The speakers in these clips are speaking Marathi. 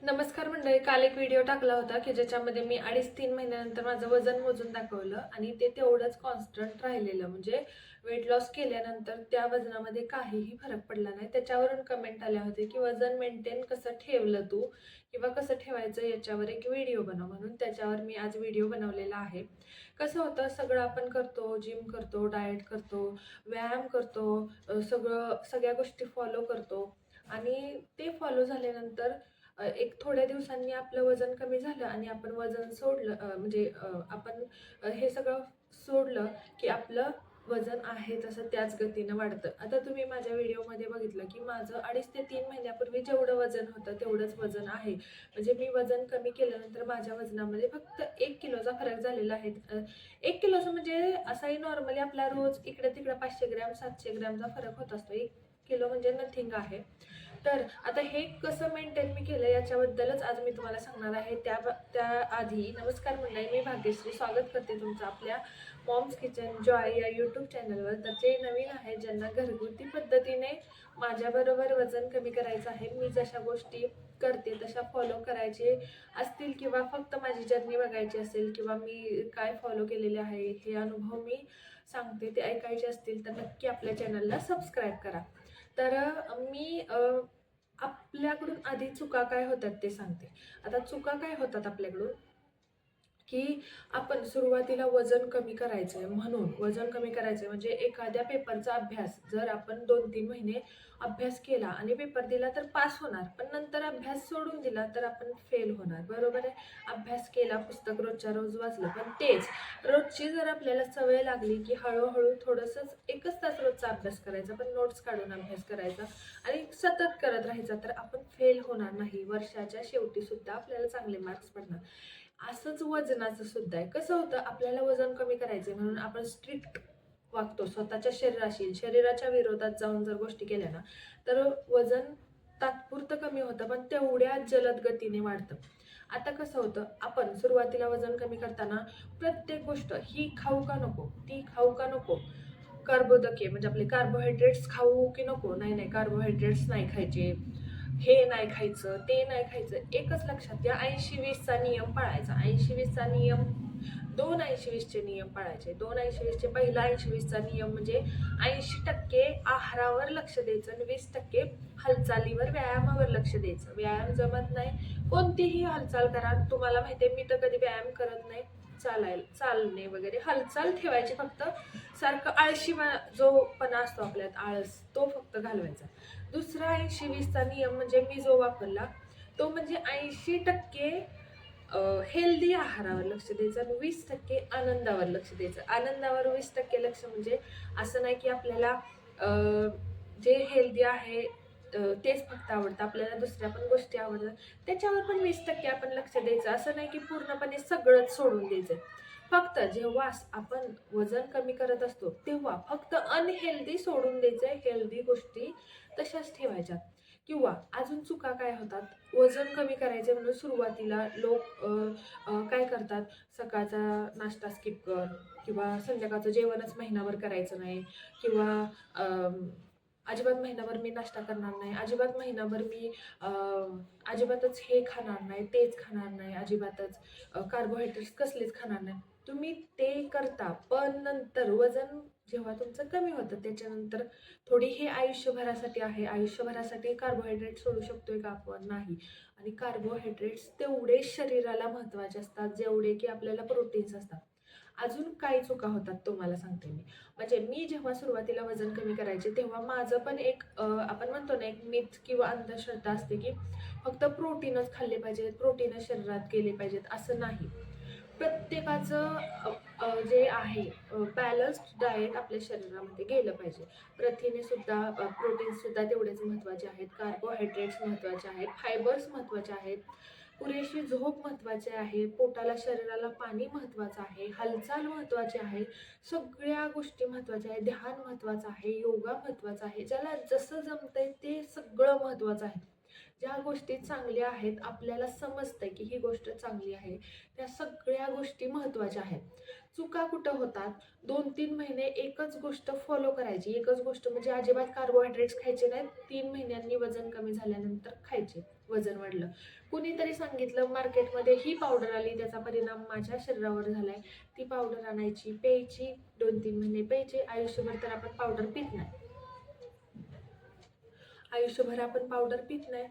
नमस्कार मंडळी. काल एक व्हिडिओ टाकला होता की ज्याच्यामध्ये मी 2.5-3 महिन्यानंतर माझं वजन मोजून दाखवलं आणि ते तेवढंच कॉन्स्टंट राहिलेलं. म्हणजे वेट लॉस केल्यानंतर त्या वजनामध्ये काहीही फरक पडला नाही. त्याच्यावरून कमेंट आल्या होते की वजन मेंटेन कसं ठेवलं तू किंवा कसं ठेवायचं याच्यावर एक व्हिडिओ बनव. म्हणून त्याच्यावर मी आज व्हिडिओ बनवलेला आहे. कसं होतं, सगळं आपण करतो, जिम करतो, डाएट करतो, व्यायाम करतो, सगळ्या गोष्टी फॉलो करतो आणि ते फॉलो झाल्यानंतर एक थोड्या दिवसांनी आपलं वजन कमी झालं आणि आपण वजन सोडलं, आपण हे सगळं सोडलं की आपलं वजन आहे तसं त्याच गतीनं वाढतं. आता तुम्ही माझ्या व्हिडिओमध्ये बघितलं की माझं 2.5 ते 3 महिन्यापूर्वी जेवढं वजन होतं तेवढंच वजन आहे. म्हणजे मी वजन कमी केल्यानंतर माझ्या वजनामध्ये फक्त 1 किलोचा फरक झालेला आहे. 1 किलोचं म्हणजे असाही नॉर्मली आपला रोज इकडे तिकडे 500 ग्रॅम 700 ग्रॅमचा फरक होत असतो. 1 किलो म्हणजे नथिंग आहे. तर आता हे कसं मेंटेन मी केलं याच्याबद्दलच आज मी तुम्हाला सांगणार आहे. त्याआधी नमस्कार मंडळी, मी भाग्यश्री स्वागत करते तुमचं आपल्या मॉम्स किचन जॉय या यूट्यूब चॅनलवर. तर जे नवीन आहे, ज्यांना घरगुती पद्धतीने माझ्याबरोबर वजन कमी करायचं आहे, मी जशा गोष्टी करते तशा फॉलो करायचे असतील किंवा फक्त माझी जर्नी बघायची असेल किंवा मी काय फॉलो केलेले आहे हे अनुभव मी सांगते ते ऐकायचे असतील तर नक्की आपल्या चॅनलला सबस्क्राईब करा. तर मी आपल्याकडून आधी चुका काय होतात ते सांगते. आता चुका काय होतात आपल्याकडून की आपण सुरुवातीला वजन कमी करायचं आहे म्हणून वजन कमी करायचं म्हणजे एखाद्या पेपरचा अभ्यास जर आपण 2-3 महिने अभ्यास केला आणि पेपर दिला तर पास होणार, पण नंतर अभ्यास सोडून दिला तर आपण फेल होणार. बरोबर आहे. अभ्यास केला, पुस्तक रोजच्या रोज वाचलं, पण तेच रोजची जर आपल्याला सवय लागली की हळूहळू थोडंसंच 1च तास रोजचा अभ्यास करायचा, पण नोट्स काढून अभ्यास करायचा आणि सतत करत राहायचा, तर आपण फेल होणार नाही. वर्षाच्या शेवटी सुद्धा आपल्याला चांगले मार्क्स पडणार. असंच वजनाचं सुद्धा आहे. कसं होतं, आपल्याला वजन कमी करायचंय म्हणून आपण स्ट्रिक्ट वागतो स्वतःच्या शरीराच्या विरोधात जाऊन जर गोष्टी केल्या ना, तर वजन तात्पुरतं कमी होतं, पण तेवढ्याच जलद गतीने वाढतं. आता कसं होतं, आपण सुरुवातीला वजन कमी करताना प्रत्येक गोष्ट ही खाऊ का नको, ती खाऊ का नको, कर्बोदके म्हणजे आपले कार्बोहायड्रेट्स खाऊ की नको, नाही नाही कार्बोहायड्रेट्स नाही खायचे, हे नाही खायचं, ते नाही खायचं. एकच लक्षात घ्या, 80-20चा नियम पाळायचा. 80-20चा नियम, 2 80-20चे नियम पाळायचे. 2 80-20चे पहिला 80-20चा नियम म्हणजे 80% आहारावर लक्ष द्यायचं आणि 20% हालचालीवर, व्यायामावर लक्ष द्यायचं. व्यायाम जमत नाही, कोणतीही हालचाल करा. तुम्हाला माहिती आहे, मी तर कधी व्यायाम करत नाही. चालणे वगैरे हालचाल ठेवायची फक्त. सारखं जो पणा असतो आपल्यात, आळस, तो फक्त घालवायचा. दुसरा 80-20चा नियम म्हणजे मी जो वापरला तो म्हणजे 80% हेल्दी आहारावर लक्ष द्यायचं आणि 20% आनंदावर लक्ष द्यायचं. आनंदावर 20% लक्ष म्हणजे असं नाही की आपल्याला जे हेल्दी आहे तेच फक्त आवडतं, आपल्याला दुसऱ्या पण गोष्टी आवडतात त्याच्यावर पण 20% आपण लक्ष द्यायचं. असं नाही की पूर्णपणे सगळंच सोडून द्यायचं. फक्त जेव्हा आपण वजन कमी करत असतो तेव्हा फक्त अनहेल्दी सोडून द्यायचंय, हेल्दी गोष्टी तशाच ठेवायच्या. किंवा अजून चुका काय होतात, वजन कमी करायचे म्हणून सुरुवातीला लोक काय करतात, सकाळचा नाश्ता स्किप कर किंवा संध्याकाळचं जेवणच महिनाभर करायचं नाही किंवा अजिबात महिनाभर मी नाश्ता करणार नाही, अजिबात महिनाभर मी अजिबातच हे खाणार नाही, तेच खाणार नाही, अजिबातच कार्बोहायड्रेट्स कसलेच खाणार नाही. तुम्ही ते करता, पण नंतर वजन जेव्हा तुमचं कमी होतं त्याच्यानंतर थोडी हे आयुष्यभरासाठी आहे. आयुष्यभरासाठी कार्बोहायड्रेट सोडू शकतोय का आपण? नाही. आणि कार्बोहायड्रेट्स तेवढेच शरीराला महत्त्वाचे असतात जेवढे की आपल्याला प्रोटीन्स असतात. अजून काय चुका होतात तुम्हाला सांगते मी. म्हणजे मी जेव्हा सुरुवातीला वजन कमी करायचे तेव्हा माझं पण एक आपण म्हणतो ना, एक मिथ किंवा अंधश्रद्धा असते की फक्त प्रोटीनच खाल्ले पाहिजेत, प्रोटीनच शरीरात गेले पाहिजेत, असं नाही. प्रत्येकाचं जे आहे बॅलन्स्ड डाएट आपल्या शरीरामध्ये गेलं पाहिजे. प्रथिने सुद्धा, प्रोटीन्स सुद्धा तेवढेच महत्त्वाचे आहेत, कार्बोहायड्रेट्स महत्त्वाचे आहेत, फायबर्स महत्त्वाचे आहेत, पुरेशी झोप महत्त्वाची आहे, पोटाला शरीराला पाणी महत्त्वाचं आहे, हालचाल महत्त्वाची आहे, सगळ्या गोष्टी महत्त्वाच्या आहेत, ध्यान महत्त्वाचं आहे, योगा महत्त्वाचा आहे, ज्याला जसं जमतंय ते सगळं महत्त्वाचं आहे. ज्या गोष्टी चांगल्या आहेत, आपल्याला समजतंय की ही गोष्ट चांगली आहे, त्या सगळ्या गोष्टी महत्त्वाच्या आहेत. चुका कुठं होतात, 2-3 महिने एकच गोष्ट फॉलो करायची. एकच गोष्ट म्हणजे अजिबात कार्बोहायड्रेट्स खायचे नाहीत, 3 महिन्यांनी वजन कमी झाल्यानंतर खायचे. वजन वाढलं. कुणीतरी सांगितलं मार्केटमध्ये ही पावडर आली, त्याचा परिणाम माझ्या शरीरावर झालाय. ती पावडर आणायची, प्यायची, 2-3 महिने प्यायची. आयुष्यभर तर आपण पावडर पित नाही. आयुष्यभर आपण पावडर पित नाही.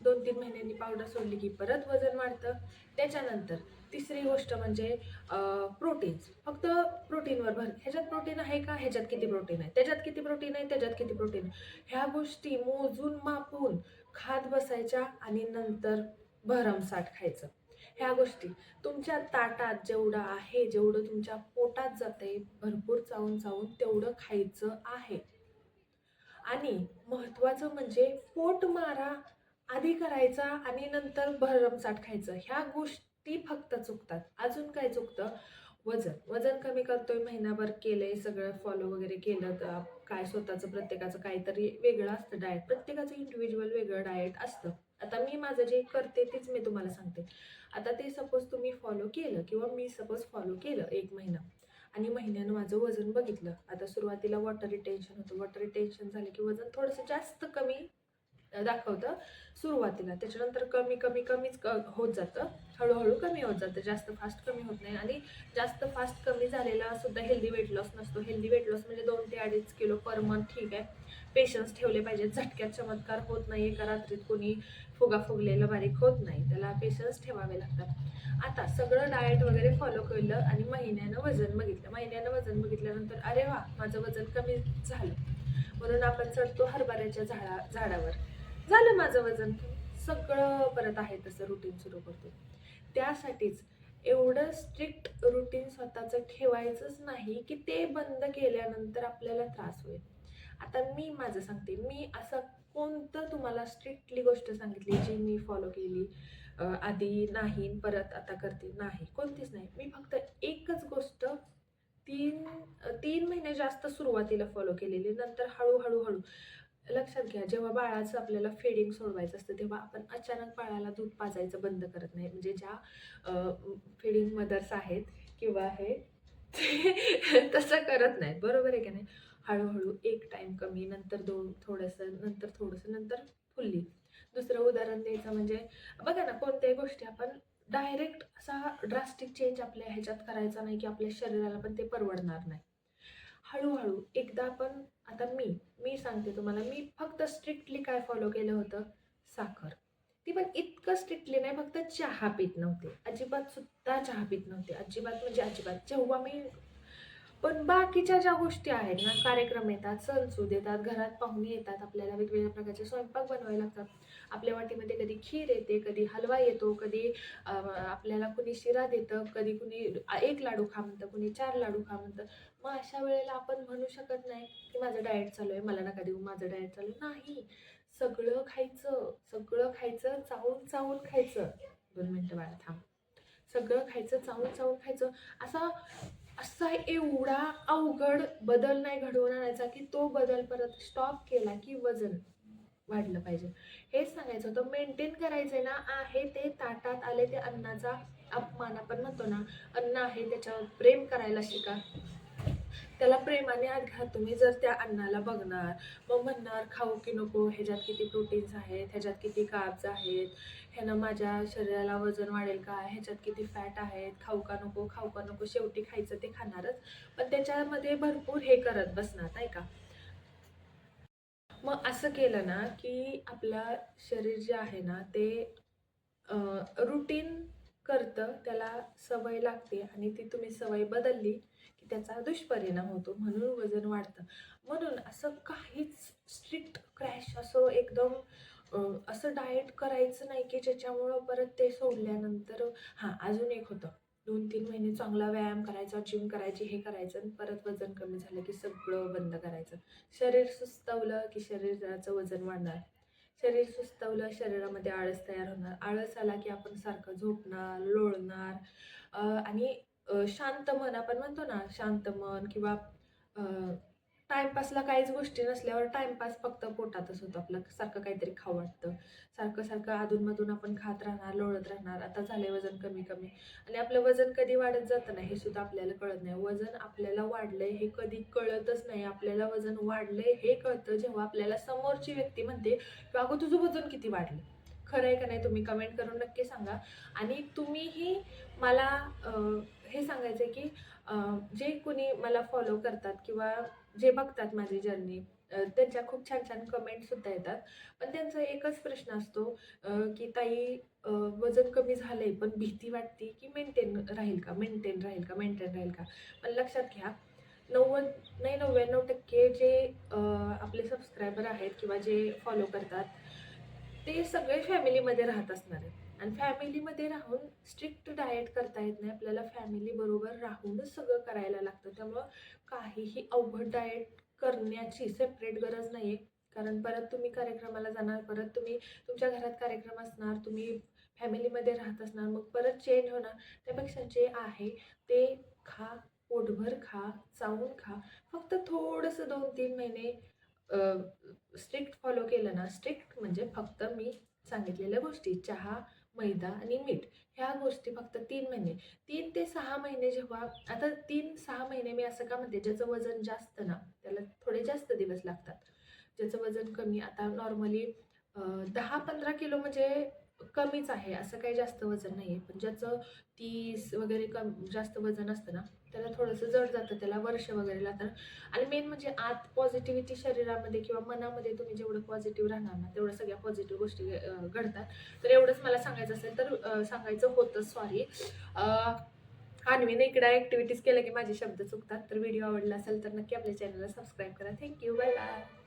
2-3 महिन्यांनी पावडर सोडली की परत वजन वाढतं. त्याच्यानंतर तिसरी गोष्ट म्हणजे प्रोटीन्स. फक्त प्रोटीनवर भर. ह्याच्यात प्रोटीन आहे का? ह्याच्यात किती प्रोटीन आहे? त्याच्यात किती प्रोटीन आहे? त्याच्यात किती प्रोटीन आहे? ह्या गोष्टी मोजून मापून खात बसायच्या आणि नंतर भरमसाठ खायचं. ह्या गोष्टी तुमच्या ताटात जेवढं आहे, जेवढं तुमच्या पोटात जाते, भरपूर चावून चावून तेवढं खायचं आहे. आणि महत्त्वाचं म्हणजे पोट मारा आधी करायचा आणि नंतर भरमसाठ खायचं. ह्या गोष्टी फक्त चुकतात. अजून काय चुकतं? वजन कमी करतोय, महिनाभर केलंय, सगळं फॉलो वगैरे केलं तर काय स्वतःचं प्रत्येकाचं काहीतरी वेगळं असतं डाएट. प्रत्येकाचं इंडिव्हिज्युअल वेगळं डाएट असतं. आता मी माझं जे करते तेच मी तुम्हाला सांगते. आता ते सपोज तुम्ही फॉलो केलं किंवा मी सपोज फॉलो केलं 1 महिना आणि महिन्यानं माझं वजन बघितलं. आता सुरुवातीला वॉटर रिटेन्शन होतं. वॉटर रिटेन्शन झालं की वजन थोडंसं जास्त कमी दाखवतं सुरुवातीला. त्याच्यानंतर कमीच होत जातं. हळूहळू कमी होत जातं. जास्त फास्ट कमी होत नाही. आणि जास्त फास्ट कमी झालेला सुद्धा हेल्दी वेट लॉस नसतो. हेल्दी वेट लॉस म्हणजे 2 ते 2.5 किलो पर मंथ ठीक आहे. पेशन्स ठेवले पाहिजेत. झटक्यात चमत्कार होत नाही. एका रात्रीत कोणी फुगलेलं बारीक होत नाही. त्याला पेशन्स ठेवावे लागतात. आता सगळं डाएट वगैरे फॉलो केलं आणि महिन्यानं वजन बघितलं. महिन्यानं वजन बघितल्यानंतर अरे वा, माझं वजन कमी झालं. म्हणून आपण चढतो हरभऱ्याच्या झाडावर. झालं माझं वजन. सगळं परत आहे तसं रुटीन सुरू करतो. त्यासाठीच एवढं स्ट्रिक्ट रुटीन स्वतःचं ठेवायचंच नाही की ते बंद केल्यानंतर आपल्याला त्रास होईल. आता मी माझं सांगते. मी असं कोणतं तुम्हाला स्ट्रिक्टली गोष्ट सांगितली जी मी फॉलो केली आधी नाही, परत आता करते नाही, कोणतीच नाही. मी फक्त एकच गोष्ट 3 महिने जास्त सुरुवातीला फॉलो केलेली. नंतर हळू लक्षात घ्या, जेव्हा बाळाचं आपल्याला फीडिंग सोडवायचं असतं तेव्हा आपण अचानक बाळाला दूध पाजायचं बंद करत नाही. म्हणजे ज्या फीडिंग मदर्स आहेत किंवा हे तसं करत नाहीत. बरोबर आहे की नाही? हळूहळू 1 टाईम कमी, नंतर 2, थोडंसं, नंतर फुल्ली. दुसरं उदाहरण द्यायचं म्हणजे बघा ना, कोणत्याही गोष्टी आपण डायरेक्ट असा ड्रास्टिक चेंज आपल्या ह्याच्यात करायचा नाही की आपल्या शरीराला पण ते परवडणार नाही. हळूहळू एकदा आपण आता मी सांगते तुम्हाला, मी फक्त स्ट्रिक्टली काय फॉलो केलं होतं? साखर. ती पण इतकं स्ट्रिक्टली नाही, फक्त चहा पीत नव्हते. अजिबात सुद्धा चहा पीत नव्हते. अजिबात म्हणजे अजिबात. जेव्हा मी पण बाकीच्या ज्या गोष्टी आहेत ना, कार्यक्रम येतात, सणसूद येतात, घरात पाहुणे येतात, आपल्याला वेगवेगळ्या प्रकारचे स्वयंपाक बनवावे लागतात. आपल्या वाटीमध्ये कधी खीर येते, कधी हलवा येतो, कधी आपल्याला कुणी शिरा देतं, कधी कुणी 1 लाडू खा म्हणतं, कुणी 4 लाडू खा म्हणतं. मग अशा वेळेला आपण म्हणू शकत नाही की माझं डाएट चालू आहे, मला नका देऊ, माझं डाएट चालू आहे. नाही, सगळं खायचं, चावून खायचं. 2 मिनिटं बाळा थांब. सगळं खायचं, चावून खायचं. असा असा एवढा अवघड बदल नाही घडवून आणायचा की तो बदल परत स्टॉप केला की वजन वाढलं पाहिजे. हेच सांगायचं होतं. मेंटेन करायचंय ना, आहे ते ताटात आले ते अन्नाचा अपमान आपण म्हणतो ना, अन्न आहे त्याच्यावर प्रेम करायला शिका. त्याला प्रेमाने आत घ्या तुम्ही. जर त्या अन्नाला बघणार, मग म्हणणार खाऊ की नको, ह्याच्यात किती प्रोटीन्स आहेत, ह्याच्यात किती कार्ब्स आहेत, ह्यानं माझ्या शरीराला वजन वाढेल का, ह्याच्यात किती फॅट आहेत, खाऊ का नको. शेवटी खायचं ते खाणारच, पण त्याच्यामध्ये भरपूर हे करत बसणार नाही का. मग असं केलं ना की आपलं शरीर जे आहे ना ते रुटीन करतं, त्याला सवय लागते आणि ती तुम्ही सवय बदलली की त्याचा दुष्परिणाम होतो, म्हणून वजन वाढतं. म्हणून असं काहीच स्ट्रिक्ट क्रॅश असं एकदम असं डाएट करायचं नाही की ज्याच्यामुळं परत ते सोडल्यानंतर हां, अजून एक होतं. 2-3 महिने चांगला व्यायाम करायचा, जिम करायची, हे करायचं आणि परत वजन कमी झालं की सगळं बंद करायचं. शरीर सुस्तवलं की शरीराचं वजन वाढणार. शरीर सुस्तवलं, शरीरामध्ये आळस तयार होणार. आळस आला की आपण सारखं झोपणार, लोळणार आणि शांत मन आपण म्हणतो ना, शांत मन किंवा टाईमपासला काहीच गोष्टी नसल्यावर टाईमपास फक्त पोटातच होतो आपलं. सारखं काहीतरी खावं वाटतं. सारखं अधूनमधून आपण खात राहणार, लोळत राहणार. आता झाले वजन कमी आणि आपलं वजन कधी वाढत जातं ना हे सुद्धा आपल्याला कळत नाही. वजन आपल्याला वाढलंय हे कधी कळतच नाही. आपल्याला वजन वाढलंय हे कळतं जेव्हा आपल्याला समोरची व्यक्ती म्हणते की अगं तुझं वजन किती वाढलं. खरं आहे का नाही तुम्ही कमेंट करून नक्की सांगा. आणि तुम्हीही मला हे सांगायचं आहे की जे कोणी मला फॉलो करतात किंवा जे बघतात माझी जर्नी, त्यांच्या खूप छान छान कमेंटसुद्धा येतात. पण त्यांचा एकच प्रश्न असतो की ताई, वजन कमी झालंय पण भीती वाटते की मेंटेन राहील का, मेंटेन राहील का, मेंटेन राहील का. पण लक्षात घ्या, 90 नाही 99% जे आपले सबस्क्रायबर आहेत किंवा जे फॉलो करतात ते सगळे फॅमिलीमध्ये राहत असणार आहेत. आणि फॅमिलीमध्ये राहून स्ट्रिक्ट डाएट करता येत नाही आपल्याला, फॅमिली बरोबर राहूनच सगळं करायला लागतं. त्यामुळं काहीही अवघड डाएट करण्याची सेपरेट गरज नाही आहे. कारण परत तुम्ही कार्यक्रमाला जाणार, परत तुम्ही तुमच्या घरात कार्यक्रम असणार, तुम्ही फॅमिलीमध्ये राहत असणार, मग परत चेंज होणार. त्यापेक्षा जे आहे ते खा, पोटभर खा, चावून खा. फक्त थोडंसं 2-3 महिने स्ट्रिक्ट फॉलो केलं ना, स्ट्रिक्ट म्हणजे फक्त मी सांगितलेल्या गोष्टी, चहा, मैदा आणि मीठ, ह्या गोष्टी फक्त 3 महिने, 3 ते 6 महिने. जेव्हा आता 3-6 महिने मी असं का म्हणते, ज्याचं वजन जास्त ना त्याला थोडे जास्त दिवस लागतात. ज्याचं वजन कमी, आता नॉर्मली 10-15 किलो म्हणजे कमीच आहे, असं काही जास्त वजन नाही आहे. पण ज्याचं 30 वगैरे जास्त वजन असतं ना, त्याला थोडंसं जड जातं, त्याला वर्ष वगैरे लागतं. आणि मेन म्हणजे आत पॉझिटिव्हिटी शरीरामध्ये किंवा मनामध्ये तुम्ही जेवढं पॉझिटिव्ह राहणार ना, तेवढं सगळ्या पॉझिटिव्ह गोष्टी घडतात. तर एवढंच मला सांगायचं असेल तर सांगायचं होतं, सॉरी. अन्वीने इकडे ॲक्टिव्हिटीज केल्या की माझे शब्द चुकतात. तर व्हिडिओ आवडला असेल तर नक्की आपल्या चॅनलला सबस्क्राईब करा. Thank you, bye bye.